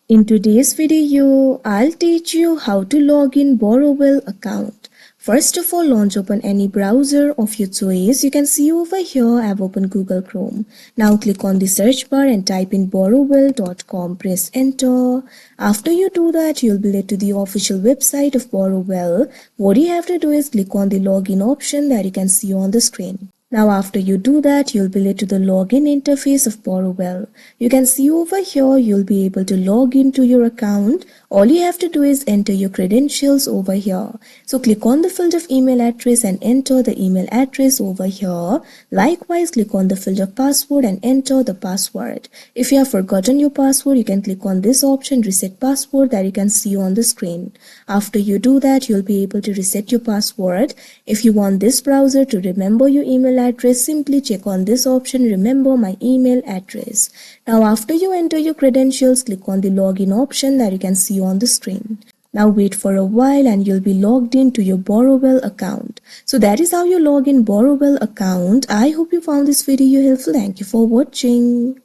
In today's video, I'll teach you how to log in Borrowell account. First of all, launch open any browser of your choice. You can see over here I've opened Google Chrome. Now click on the search bar and type in borrowell.com. Press enter. After you do that, you'll be led to the official website of Borrowell. What you have to do is click on the login option that you can see on the screen. Now after you do that, you'll be led to the login interface of Borrowell. You can see over here you'll be able to log into your account. All you have to do is enter your credentials over here. So click on the field of email address and enter the email address over here. Likewise, click on the field of password and enter the password. If you have forgotten your password, you can click on this option reset password that you can see on the screen. After you do that, you'll be able to reset your password. If you want this browser to remember your email address, simply check on this option remember my email address. Now after you enter your credentials, click on the login option that you can see on the screen. Now wait for a while and you'll be logged into your Borrowell account. So that is how you log in Borrowell account. I hope you found this video helpful. Thank you for watching.